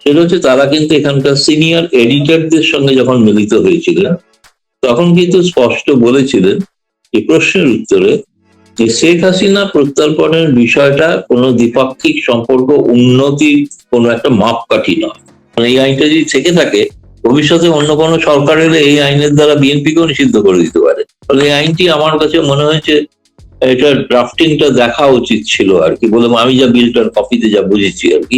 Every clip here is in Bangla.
সেটা হচ্ছে তারা কিন্তু এখানকার সিনিয়র এডিটরদের সঙ্গে যখন মিলিত হয়েছিলেন তখন কিন্তু স্পষ্ট বলেছিলেন এই প্রশ্নের উত্তরে যে শেখ হাসিনা প্রত্যর্পণের বিষয়টা কোনো দ্বিপাক্ষিক সম্পর্ক উন্নতির কোনো একটা মাপকাঠি নয়। এই আইনটা যদি থেকে থাকে, ভবিষ্যতে অন্য কোনো সরকার এলে এই আইনের দ্বারা বিএনপিকেও নিষিদ্ধ করে দিতে পারে। ফলে এই আইনটি আমার কাছে মনে হয়েছে এটা ড্রাফটিংটা দেখা উচিত ছিল আর কি, বলে আমি যা বিলটার কপিতে যা বুঝেছি আর কি।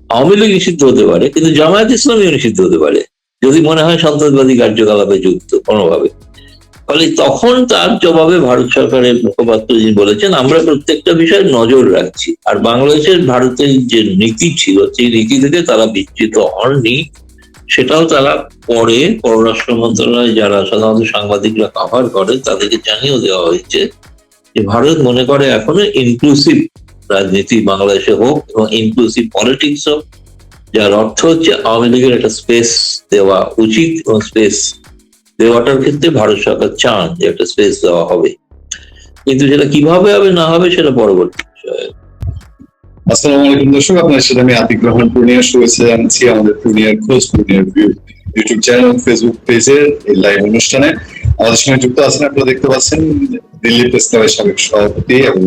আওয়ামী লীগ নিষিদ্ধ হতে পারে, কিন্তু জামায়াত ইসলামীও নিষিদ্ধ হতে পারে যদি মনে হয় সন্ত্রাসবাদী কার্যকলাপে যুক্ত কোনোভাবে। ফলে তখন তার জবাবে ভারত সরকারের মুখপাত্র যিনি বলেছেন, আমরা প্রত্যেকটা বিষয়ে নজর রাখছি, আর বাংলাদেশের ভারতের যে নীতি ছিল সেই নীতি থেকে তারা বিচ্যুত হননি, সেটাও তারা পরে পররাষ্ট্র মন্ত্রণালয় যারা সাধারণত সাংবাদিকরা কভার করে তাদেরকে জানিয়ে দেওয়া হয়েছে যে ভারত মনে করে এখনো ইনক্লুসিভ রাজনীতি বাংলাদেশে হোক এবং ইনক্লুসিভ পলিটিক্স হোক, যার অর্থ হচ্ছে আওয়ামী লীগের একটা স্পেস দেওয়া উচিত এবং স্পেস দেওয়াটার ক্ষেত্রে ভারত সরকার চান যে একটা স্পেস দেওয়া হবে, কিন্তু সেটা কিভাবে হবে না হবে সেটা পরবর্তী বিষয়। আসসালামু আলাইকুম দর্শক, আপনার সাথে আমি আতিক রহমান পূর্ণিয়া শুভেচ্ছা জানাচ্ছি আমাদের পূর্ণিয়ার খোঁজ পূর্ণিয়ার ভিউ ইউটিউব চ্যানেল ফেসবুক পেজের এই লাইভ অনুষ্ঠানে। আমাদের সঙ্গে যুক্ত আছেন, আপনারা দেখতে পাচ্ছেন দিল্লি প্রেস ক্লাবের সাবেক সভাপতি এবং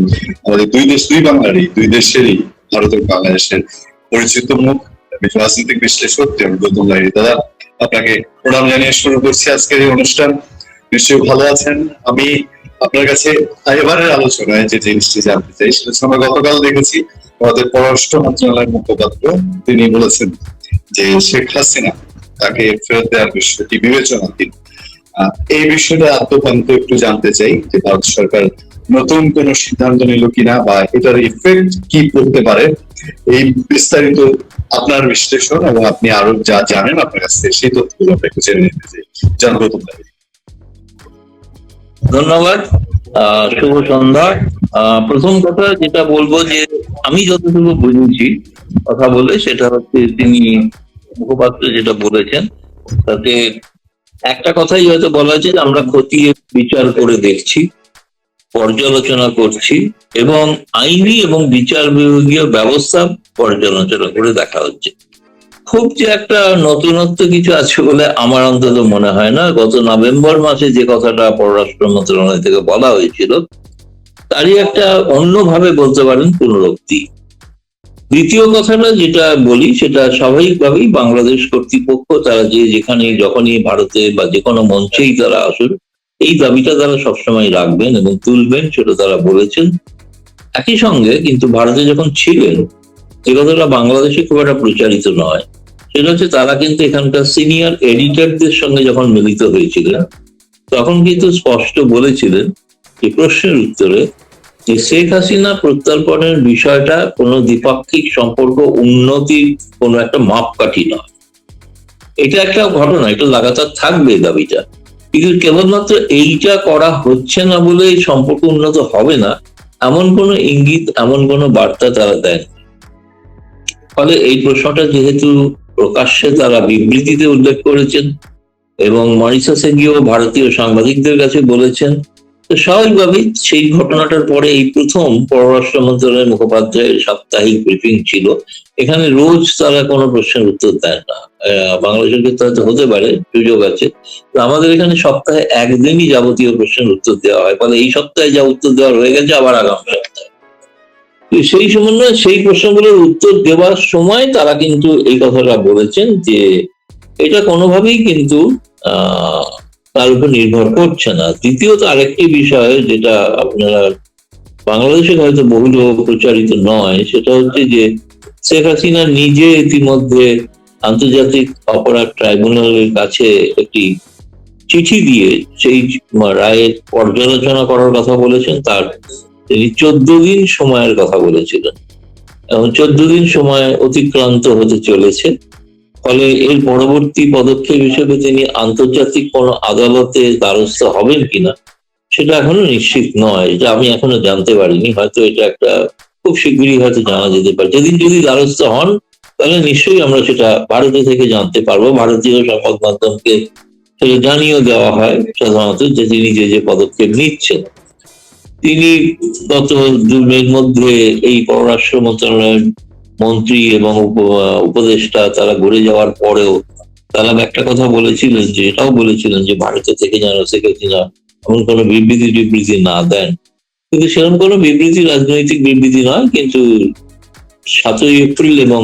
আমাদের দুই বাংলারই দুই দেশেরই ভারত এবং বাংলাদেশের পরিচিত মুখ রাজনৈতিক বিশ্লেষক গৌতম লাহিড়ী। দাদা, আপনাকে প্রণাম জানিয়ে শুরু করছি আজকের এই অনুষ্ঠান। নিশ্চয়ই ভালো আছেন। আমি আপনার কাছে এবারের আলোচনায় যে জিনিসটি জানতে চাই সেটা আমরা গতকাল দেখেছি আমাদের পররাষ্ট্র মন্ত্রণালয়ের মুখপাত্র তিনি বলেছেন যে শেখ হাসিনা তাকে ফেরত দেওয়ার বিষয়টি বিবেচনাধীন। এই বিষয়টা আদ্যপান্ত একটু জানতে চাই যে ভারত সরকার নতুন কোন সিদ্ধান্ত নিল কিনা বা এটার ইফেক্ট কি করতে পারে, এই বিস্তারিত আপনার বিশ্লেষণ এবং আপনি আরো যা জানেন আপনার কাছ থেকে সেই তথ্যগুলো আমরা একটু জেনে নিতে চাই। জানবো তোমরা। ধন্যবাদ, শুভ সন্ধ্যা। প্রথম কথা যেটা বলবো যে আমি যতটুকু বুঝেছি কথা বলে, সেটা হচ্ছে তিনি মুখপাত্র যেটা বলেছেন তাতে একটা কথাই হয়তো বলা হয়েছে যে আমরা খতিয়ে বিচার করে দেখছি, পর্যালোচনা করছি এবং আইনি এবং বিচার বিভাগীয় ব্যবস্থা পর্যালোচনা করে দেখা হচ্ছে। খুব যে একটা নতুনত্ব কিছু আছে বলে আমার অন্তত মনে হয় না। গত নভেম্বর মাসে যে কথাটা পররাষ্ট্র মন্ত্রণালয় থেকে বলা হয়েছিল তারই একটা অন্যভাবে বলতে পারেন পুনরুক্তি। দ্বিতীয় কথাটা যেটা বলি সেটা স্বাভাবিকভাবেই বাংলাদেশ কর্তৃপক্ষ তারা যে যেখানে যখনই ভারতে বা যে কোনো মঞ্চেই তারা আসুন এই দাবিটা তারা সবসময় রাখবেন এবং তুলবেন, সেটা তারা বলেছেন। একই সঙ্গে কিন্তু ভারতে যখন ছিলেন যে কথাটা বাংলাদেশে খুব একটা প্রচারিত নয়, সেটা হচ্ছে তারা কিন্তু এখানকার সিনিয়র এডিটরদের সঙ্গে যখন মিলিত হয়েছিলেন তখন কিন্তু স্পষ্ট বলেছিলেন এই প্রশ্নের উত্তরে যে শেখ হাসিনা প্রত্যর্পণের বিষয়টা কোনো দ্বিপাক্ষিক সম্পর্ক উন্নতির কোনো একটা মাপকাঠি নয়। এটা একটা ঘটনা, এটা লাগাতার থাকবে দাবিটা, কিন্তু কেবলমাত্র এইটা করা হচ্ছে না বলে এই সম্পর্ক উন্নত হবে না এমন কোনো ইঙ্গিত, এমন কোনো বার্তা তারা দেন। ফলে এই প্রশ্নটা যেহেতু প্রকাশ্যে তারা বিবৃতিতে উল্লেখ করেছেন এবং মরিশাসে গিয়েও ভারতীয় সাংবাদিকদের কাছে বলেছেন, তো স্বাভাবিকভাবেই সেই ঘটনাটার পরে এই প্রথম পররাষ্ট্র মন্ত্রণালয়ের মুখপাত্রের সাপ্তাহিক ব্রিফিং ছিল। এখানে রোজ তারা কোনো প্রশ্নের উত্তর দেন না, বাংলাদেশের ক্ষেত্রে হয়তো হতে পারে, সুযোগ আছে, তো আমাদের এখানে সপ্তাহে একদিনই যাবতীয় প্রশ্নের উত্তর দেওয়া হয়। ফলে এই সপ্তাহে যা উত্তর দেওয়ার হয়ে গেছে, আবার আগামী সপ্তাহে সেই সমন্বয়ে সেই প্রশ্নগুলোর উত্তর দেওয়ার সময় তারা কিন্তু এই কথাটা বলেছেন যে এটা কোনোভাবেই কিন্তু তার উপর নির্ভর করছে না। দ্বিতীয়ত আরেকটি বিষয় যেটা আপনারা বাংলাদেশে হয়তো বহুল প্রচারিত নয়, সেটা হচ্ছে যে শেখ হাসিনা নিজে ইতিমধ্যে আন্তর্জাতিক অপরাধ ট্রাইব্যুনালের কাছে একটি চিঠি দিয়ে সেই রায়ের পর্যালোচনা করার কথা বলেছেন। তার তিনি 14 দিন সময়ের কথা বলেছিলেন এবং 14 দিন সময় অতিক্রান্ত হতে চলেছে। ফলে এর পরবর্তী পদক্ষেপ হিসেবে তিনি আন্তর্জাতিক কোনো আদালতে দ্বারস্থ হবেন কিনা সেটা এখনো নিশ্চিত নয়, এটা আমি এখনো জানতে পারিনি। হয়তো এটা একটা খুব শীঘ্রই হয়তো জানা যেতে পারে। যেদিন যদি দ্বারস্থ হন তাহলে নিশ্চয়ই আমরা সেটা ভারতে থেকে জানতে পারবো। ভারতীয় সংবাদ মাধ্যমকে সেটা জানিয়ে দেওয়া হয় সাধারণত যে তিনি যে পদক্ষেপ নিচ্ছেন। তিনি গত 2 মের মধ্যে এই পররাষ্ট্র মন্ত্রণালয়ের মন্ত্রী এবং উপদেষ্টা তারা ঘুরে যাওয়ার পরেও তারা একটা কথা বলেছিলেন, যে এটাও বলেছিলেন যে ভারতে থেকে যেন শেখ হাসিনা এমন কোনো বিবৃতি না দেন। কিন্তু সেরকম কোনো বিবৃতি রাজনৈতিক বিবৃতি নয়, কিন্তু 7ই এপ্রিল এবং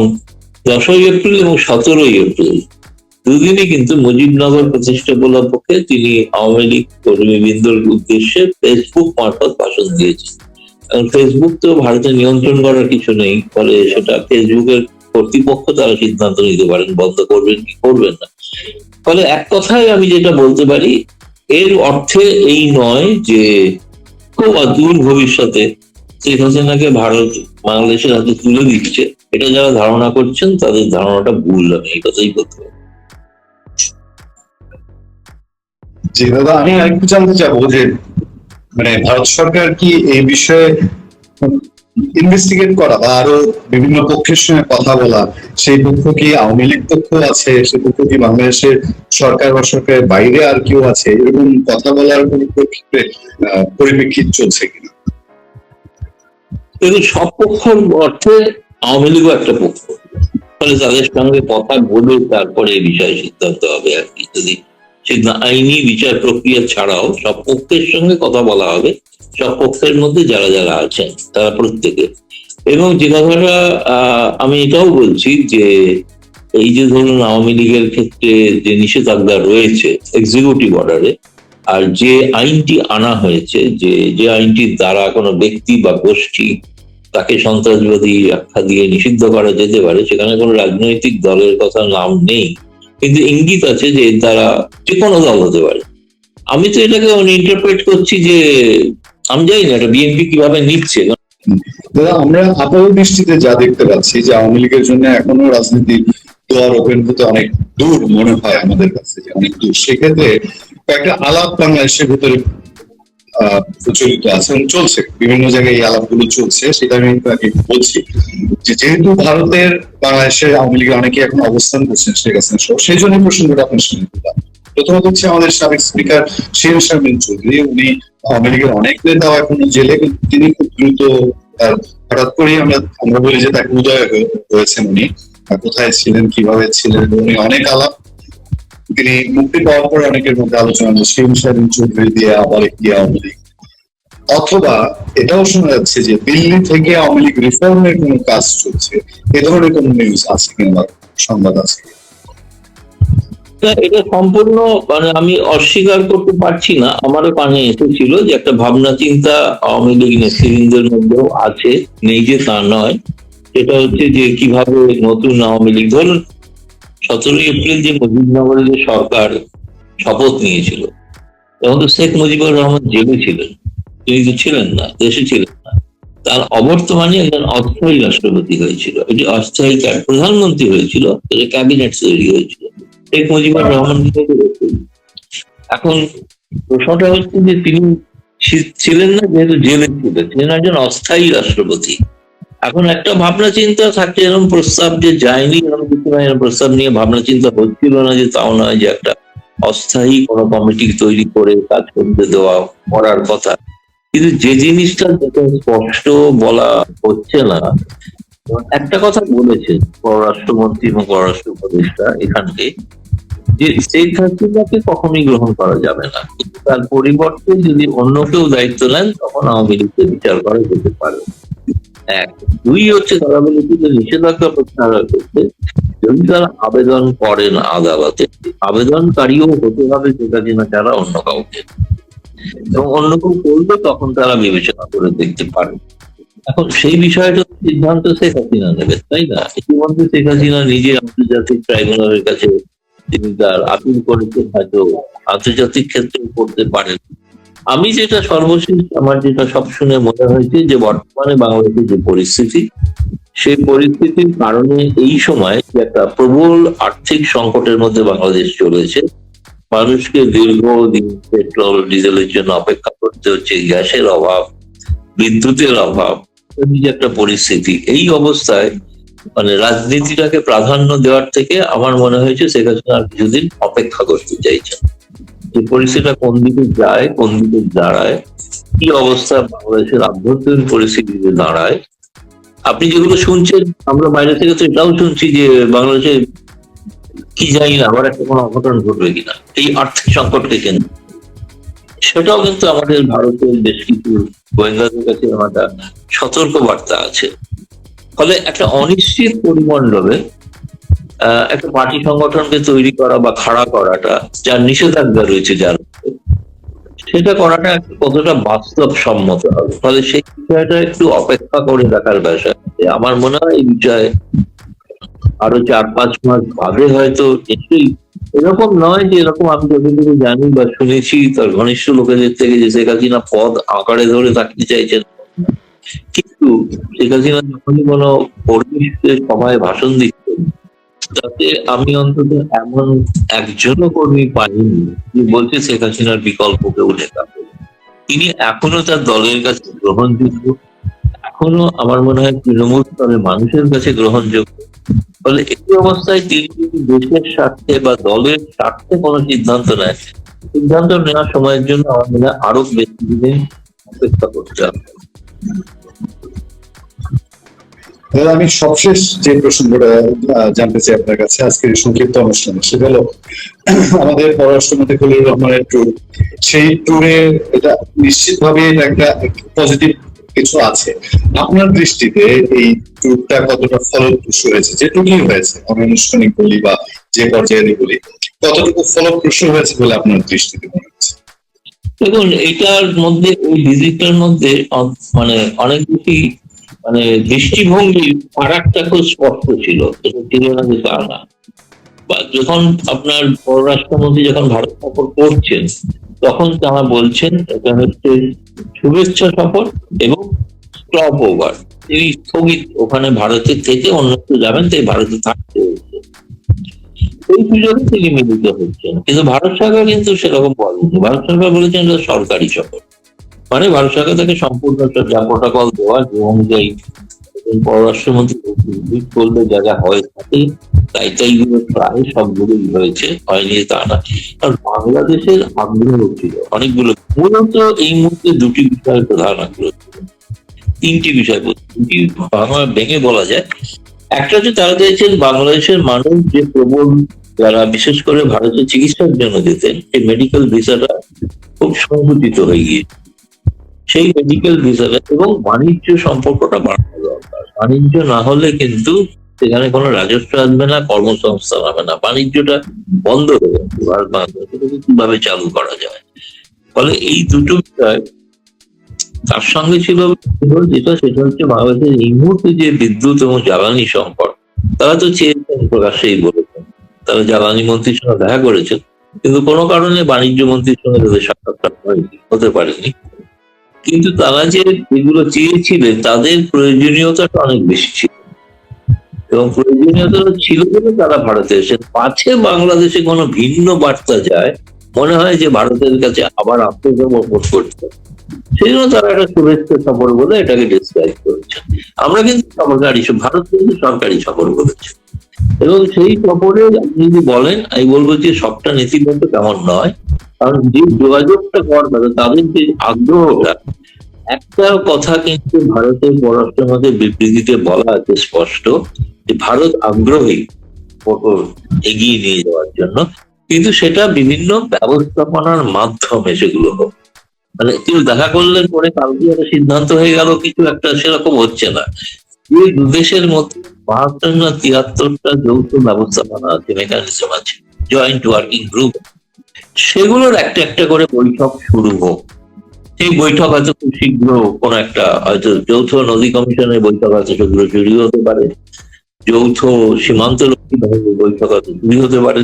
10ই এপ্রিল এবং 17ই এপ্রিল দুদিনই কিন্তু মুজিবনগর প্রতিষ্ঠা উপলক্ষে তিনি আওয়ামী লীগ কর্মীবৃন্দর উদ্দেশ্যে ফেসবুক মারফত ভাষণ দিয়েছেন। কারণ ফেসবুক তো ভারতে নিয়ন্ত্রণ করার কিছু নেই, ফলে সেটা ফেসবুকের কর্তৃপক্ষ তারা সিদ্ধান্ত নিতে পারেন বন্ধ করবেন কি করবেন না। ফলে এক কথায় আমি যেটা বলতে পারি, এর অর্থে এই নয় যে খুব অদূর ভবিষ্যতে শেখ হাসিনাকে ভারত বাংলাদেশের হাতে তুলে দিচ্ছে, এটা যারা ধারণা করছেন তাদের ধারণাটা ভুল। আমি এই কথাই বলতে পারি। জি দাদা, আমি আরেকটু জানতে চাবো যে মানে ভারত সরকার কি এই বিষয়ে ইনভেস্টিগেট করা বা আরো বিভিন্ন পক্ষের সঙ্গে কথা বলা, সেই পক্ষ কি আওয়ামী লীগ পক্ষ আছে, সেই পক্ষ কি বাংলাদেশের সরকার বা সরকারের বাইরে আর কেউ আছে, এরকম কথা বলার কোন পরিপ্রেক্ষিত চলছে কিনা? কিন্তু সব পক্ষের অর্থে আওয়ামী লীগও একটা পক্ষ, ফলে তাদের সঙ্গে কথা বলে তারপরে এই বিষয়ে সিদ্ধান্ত হবে আর কি। যদি আইনি বিচার প্রক্রিয়া ছাড়াও সব পক্ষের সঙ্গে কথা বলা হবে, সব পক্ষের মধ্যে যারা যারা আছেন তারা প্রত্যেকে। এবং যে কথাটা আমি এটাও বলছি যে এই যে ধরুন আওয়ামী লীগের ক্ষেত্রে যে নিষেধাজ্ঞা রয়েছে এক্সিকিউটিভ অর্ডারে, আর যে আইনটি আনা হয়েছে, যে আইনটির দ্বারা কোনো ব্যক্তি বা গোষ্ঠী তাকে সন্ত্রাসবাদী আখ্যা দিয়ে নিষিদ্ধ করা যেতে পারে, সেখানে কোনো রাজনৈতিক দলের কথা নাম নেই, কিন্তু ইঙ্গিত আছে যে এর দ্বারা যে কোনো দল হতে পারে। আমি তো এটাকে ইন্টারপ্রেট করছি যে আমি জানি না এটা বিএনপি কিভাবে নিচ্ছে। দাদা, আমরা আপাত দৃষ্টিতে যা দেখতে পাচ্ছি যে আওয়ামী লীগের জন্য এখনো রাজনীতির দুয়ার ওপেন হতে অনেক দূর মনে হয় আমাদের কাছে, যে অনেক দূর। সেক্ষেত্রে কয়েকটা আলাপ বাংলাদেশের ভিতরে প্রচলিত আছে এবং চলছে, বিভিন্ন জায়গায় এই আলাপগুলো চলছে। সেটা আমি বলছি যে যেহেতু ভারতের বাংলাদেশের আওয়ামী লীগের অনেকে এখন অবস্থান করছেন শেখ হাসিনা সহ, সেই জন্য প্রসঙ্গটা আপনার সঙ্গে দিলাম। প্রথমত হচ্ছে আমাদের সাবেক স্পিকার শিরিন শারমিন চৌধুরী, উনি আওয়ামী লীগের অনেক নেতাও এখন জেলে, কিন্তু তিনি খুব দ্রুত হঠাৎ করেই আমরা বলি যে তাকে উদয় হয়েছেন। উনি কোথায় ছিলেন, কিভাবে ছিলেন, উনি অনেক আলাপ তিনি মুক্তি পাওয়ার পরে অনেকের মধ্যে আলোচনা শিরিন শারমিন চৌধুরী দিয়ে আবার একটি আওয়ামী লীগ, অথবা এটাও শোনা যাচ্ছে যে দিল্লি থেকে আওয়ামী লীগ রিফর্মের কোনো কাজ চলছে। এ ধরনের কোন নিউজ আছে কিংবা সংবাদ আছে? এটা সম্পূর্ণ আমি অস্বীকার করতে পারছি না, আমারও কানে এসেছিল যে একটা ভাবনা চিন্তা আওয়ামী লীগ নেতৃবৃন্দের মধ্যেও আছে, নেই যে তা নয়। সেটা হচ্ছে যে কিভাবে নতুন আওয়ামী লীগ, ধরুন 17ই এপ্রিল যে মুজিবনগরে যে সরকার শপথ নিয়েছিল, তখন তো শেখ মুজিবুর রহমান জেলে ছিলেন, তিনি তো ছিলেন না, দেশে ছিলেন না। তার অবর্তমানে একজন অস্থায়ী রাষ্ট্রপতি হয়েছিল, এটি অস্থায়ী প্রধানমন্ত্রী হয়েছিল, ক্যাবিনেট তৈরি হয়েছিল শেখ মুজিবুর রহমান। এখন প্রশ্নটা হচ্ছে যে তিনি ছিলেন না, যেহেতু জেলে ছিলেন, তিনি একজন অস্থায়ী রাষ্ট্রপতি। এখন একটা ভাবনা চিন্তা থাকছে, এরকম প্রস্তাব যে যায়নি এরকম কিছু নয়, এরকম প্রস্তাব নিয়ে ভাবনা চিন্তা হচ্ছিল না যে তাও নয়, যে একটা অস্থায়ী কোনো কমিটি তৈরি করে কাজ করতে দেওয়া করার কথা। কিন্তু যে জিনিসটা যত স্পষ্ট বলা হচ্ছে না, একটা কথা বলেছেন পররাষ্ট্রমন্ত্রী এবং পররাষ্ট্র উপদেষ্টা এখানকে, যে শেখ হাসিনাকে কখনোই গ্রহণ করা যাবে না, কিন্তু তার পরিবর্তে যদি অন্য কেউ দায়িত্ব নেন তখন আওয়ামী লীগকে বিচার করা যেতে পারে। এক, দুই হচ্ছে তারা বলেছে যে নিষেধাজ্ঞা প্রত্যাহার করতে যদি তারা আবেদন করেন আদালতে, আবেদনকারীও হতে হবে শেখ হাসিনা ছাড়া অন্য কাউকে, এবং অন্য কেউ করবে তখন তারা বিবেচনা করে দেখতে পারে। এখন সেই বিষয়টা সিদ্ধান্ত শেখ হাসিনা নেবে, তাই না? ইতিমধ্যে শেখ হাসিনা নিজে আন্তর্জাতিক ট্রাইব্যুনালের কাছে তিনি তার আপিল করেছেন, হয়তো আন্তর্জাতিক ক্ষেত্রে করতে পারেন। আমি যেটা সর্বশেষ আমার যেটা সব শুনে মনে হয়েছে যে বর্তমানে বাংলাদেশের যে পরিস্থিতি, সেই পরিস্থিতির কারণে এই সময় যে একটা প্রবল আর্থিক সংকটের মধ্যে বাংলাদেশ চলেছে, মানুষকে দীর্ঘদিন পেট্রোল ডিজেলের জন্য অপেক্ষা করতে হচ্ছে, গ্যাসের অভাব, বিদ্যুতের অভাব, এই যে একটা পরিস্থিতি, এই অবস্থায় রাজনীতিটাকে প্রাধান্য দেওয়ার থেকে আমার মনে হয়েছে শেখ হাসিনা আর কিছুদিন অপেক্ষা করতে চাইছেন। এই পরিস্থিতিটা কোন দিকে যায়, কোন দিকে দাঁড়ায়, কি অবস্থা বাংলাদেশের আভ্যন্তরীণ পরিস্থিতিতে দাঁড়ায়, আপনি যেগুলো শুনছেন, আমরা বাইরে থেকে তো এটাও শুনছি যে বাংলাদেশে কি জানি না আবার একটা কোনো অঘটন ঘটবে কিনা এই আর্থিক সংকটকে কেন্দ্র। সেটাও কিন্তু আমাদের ভারতের বেশ কিছু গোয়েন্দাদের কাছে একটা সতর্ক বার্তা আছে। ফলে একটা অনিশ্চিত পরিমণ্ডলে একটা পার্টি সংগঠনকে তৈরি করা বা খাড়া করাটা, যার নিষেধাজ্ঞা রয়েছে যার উপরে, সেটা করাটা কতটা বাস্তবসম্মত হবে। ফলে সেই বিষয়টা একটু অপেক্ষা করে দেখার বিষয়। আমার মনে হয় এই বিষয়ে আরো 4-5 মাস বাদে হয়তো নিশ্চয়ই, এরকম নয় যে এরকম আমি যতটুকু জানি বা শুনেছি তার ঘনিষ্ঠ লোকেদের থেকে যে শেখ হাসিনা পদ আঁকড়ে ধরে থাকতে চাইছেন, কিন্তু শেখ হাসিনা যখনই কোনো কর্মীদের সভায় ভাষণ দিচ্ছেন, তাতে আমি অন্তত এমন একজনও কর্মী পাইনি যে বলছে শেখ হাসিনার বিকল্প কেউ নেতা। তিনি এখনো তার দলের কাছে গ্রহণযোগ্য, এখনো আমার মনে হয় তৃণমূল স্তরের মানুষের কাছে গ্রহণযোগ্য। ফলে এই অবস্থায় তিনি যদি দেশের স্বার্থে বা দলের স্বার্থে কোনো সিদ্ধান্ত নেয়, সিদ্ধান্ত নেওয়ার সময়ের জন্য আমার মনে হয় আরো বেশি দিন অপেক্ষা করতে হবে। তাহলে আমি সবশেষ যে প্রসঙ্গটা জানতে চাই আপনার কাছে আজকের এই সংক্ষিপ্ত অনুষ্ঠানে, সেটা হলো আমাদের পররাষ্ট্রমন্ত্রী খলিলুর রহমানের ট্যুর। সেই ট্যুরে এটা নিশ্চিতভাবে একটা পজিটিভ কিছু আছে। আপনার দৃষ্টিতে এই ট্যুরটা কতটা ফলপ্রসূ হয়েছে, যেটুকুই হয়েছে, অনানুষ্ঠানিক বলি বা যে পর্যায়ে বলি, কতটুকু ফলপ্রসূ হয়েছে বলে আপনার দৃষ্টিতে মনে হচ্ছে? দেখুন, এইটার মধ্যে ওই ভিজিটটার মধ্যে মানে অনেক বেশি মানে দৃষ্টিভঙ্গির ফারাকটা খুব স্পষ্ট ছিল, এটা ছিল না যে তা না। বা যখন আপনার পররাষ্ট্রমন্ত্রী যখন ভারত সফর করছেন, তখন তারা বলছেন এটা হচ্ছে শুভেচ্ছা সফর এবং স্টপ ওভার। তিনি স্থগিত, ওখানে ভারতের থেকে অন্যত্র যাবেন, তাই ভারতে থাকতে হচ্ছে। এই সুযোগে তিনি মিলিত হচ্ছেন, কিন্তু ভারত সরকার কিন্তু সেরকম বলেনি। ভারত সরকার বলেছেন এটা সরকারি সফর, মানে ভারত সরকার তাকে সম্পূর্ণ যা প্রোটোকল দেওয়া যে অনুযায়ী পররাষ্ট্রমন্ত্রী করলে যা যা হয় থাকে, তাইগুলো প্রায় সবগুলোই হয়েছে, হয়নি তা না। আর বাংলাদেশের আগ্রহ ছিল অনেকগুলো, মূলত এই মুহূর্তে দুটি বিষয় প্রধান আগ্রহ ছিল, তিনটি বিষয় দুটি বাংলা ভেঙে বলা যায়। একটা হচ্ছে তারা চাইছেন বাংলাদেশের মানুষ যে প্রবল, যারা বিশেষ করে ভারতে চিকিৎসার জন্য যেতেন, সেই মেডিকেল ভিসাটা খুব সংকুচিত হয়ে গিয়েছে। সেই মেডিকেল ভিসাটা এবং বাণিজ্য সম্পর্কটা বাড়ানো দরকার। বাণিজ্য না হলে কিন্তু সেখানে কোনো রাজস্ব আসবে না, কর্মসংস্থান হবে না, বাণিজ্যটা বন্ধ হয়ে যাচ্ছে। ভারত বাংলাদেশকে কিভাবে চালু করা যায়। ফলে এই দুটো বিষয় তার সঙ্গে ছিল যেটা, সেটা হচ্ছে বাংলাদেশের এই মুহূর্তে যে বিদ্যুৎ এবং জ্বালানি সংকট, তারা তো চেয়েছেন, প্রকাশ্যেই বলেছেন, তারা জ্বালানি মন্ত্রীর সঙ্গে দেখা করেছেন, কিন্তু কোনো কারণে বাণিজ্য মন্ত্রীর সঙ্গে তাদের সাক্ষাৎকার হতে পারেনি। কিন্তু তারা যে যেগুলো চেয়েছিলেন তাদের প্রয়োজনীয়তাটা অনেক বেশি ছিল, এবং প্রয়োজনীয়তা ছিল বলে তারা ভারতে এসেছেন। পাছে বাংলাদেশে কোনো ভিন্ন বার্তা যায়, মনে হয় যে ভারতের কাছে আবার আত্মসমর্পণ করছে, সেই জন্য তারা একটা শুভেচ্ছা সফর বলে এটাকে ডিসক্রাইব করেছে। আমরা কিন্তু সরকারি, ভারত কিন্তু সরকারি সফর বলেছে। এবং সেই সফরে আপনি যদি বলেন, আমি বলবো যে সবটা নীতিগত তেমন নয়, কারণ যে যোগাযোগটা করবে তাদের যে আগ্রহটা, একটা কথা কিন্তু ভারতের পররাষ্ট্রমন্ত্রীর বিবৃতিতে বলা আছে স্পষ্ট যে ভারত আগ্রহী এগিয়ে নিয়ে যাওয়ার জন্য, কিন্তু সেটা বিভিন্ন ব্যবস্থাপনার মাধ্যমে সেগুলো হোক। মানে কেউ দেখা করলেন পরে কালকে একটা সিদ্ধান্ত হয়ে গেল কিছু একটা, সেরকম হচ্ছে না। এই দু দেশের মধ্যে 72 না 73টা যৌথ ব্যবস্থাপনা আছে, মেকানিজম আছে, জয়েন্ট ওয়ার্কিং গ্রুপ, সেগুলোর একটা একটা করে বৈঠক শুরু হোক। সেই বৈঠক হয়তো খুব শীঘ্র কোন একটা, হয়তো যৌথ নদী কমিশনের বৈঠক হয়তো সেগুলো শুরু হতে পারে, যৌথ সীমান্তরক্ষী বাহিনীর বৈঠক হয়তো শুরু হতে পারে।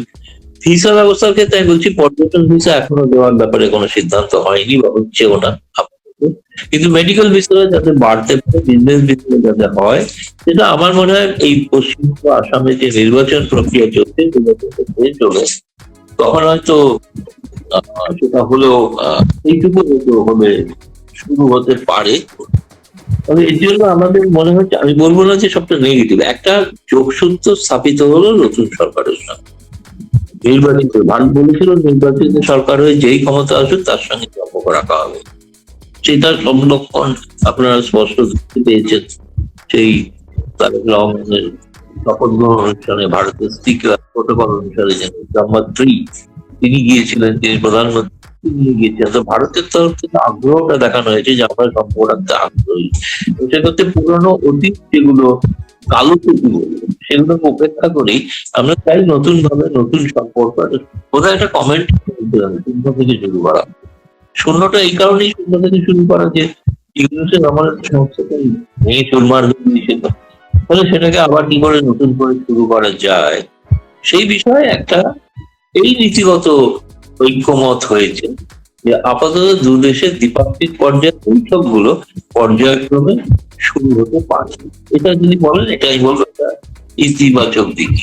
ভিসা ব্যবস্থার ক্ষেত্রে আমি বলছি, পর্যটন ভিসা এখনো দেওয়ার ব্যাপারে কোনো সিদ্ধান্ত হয়নি বা হচ্ছেও না, কিন্তু মেডিকেল ভিসা যাতে বাড়তে পারে, বিজনেস ভিসা যাতে হয়, সেটা আমার মনে হয় এই পশ্চিমবঙ্গ আসামে যে নির্বাচন প্রক্রিয়া চলছে চলে, তখন হয়তো সেটা হলেও এইটুকু হবে, শুরু হতে পারে। তবে এর জন্য আমাদের মনে হচ্ছে, আমি বলবো না যে সবটা নেগেটিভ, একটা যোগসূত্র স্থাপিত হলো নতুন সরকারের সঙ্গে। নির্বাচিত, ভারত বলেছিল নির্বাচিত সরকার হয়ে যেই ক্ষমতা আসুক তার সঙ্গে সম্পর্ক রাখা হবে, সেটার সংরক্ষণ আপনারা স্পষ্ট দেখতে পেয়েছেন। সেই তারেক রহমানের শপথ গ্রহণ অনুষ্ঠানে ভারতের স্পিকার প্রোটোকল অনুসারে নাম্বার 3 তিনি গিয়েছিলেন, তিনি প্রধানমন্ত্রী নিয়ে গিয়েছিলেন। তো ভারতের তরফ থেকে আগ্রহটা দেখানো হয়েছে যে আমরা সম্পর্ক রাখতে আগ্রহী। তো সেক্ষেত্রে পুরনো অতীত যেগুলো কালো টুকু সেগুলোকে উপেক্ষা করেই আমরা চাই নতুন ভাবে নতুন সম্পর্ক। কোথায় একটা কমেন্ট শূন্য থেকে শুরু করা, শূন্যটা এই কারণেই শূন্য থেকে শুরু করা যে ইউনিভার্সের আমার একটা সংস্থাকে ভেঙে চুরমার করে দিয়েছিল, ফলে সেটাকে আবার কি করে নতুন করে শুরু করা যায় সেই বিষয়ে একটা এই নীতিগত ঐক্যমত হয়েছে যে আপাতত দু দেশের দ্বিপাক্ষিক পর্যায়ের বৈঠকগুলো পর্যায়ক্রমে শুরু হতে পারে। এটা যদি বলেন, এটাই বলবো একটা ইতিবাচক দিক।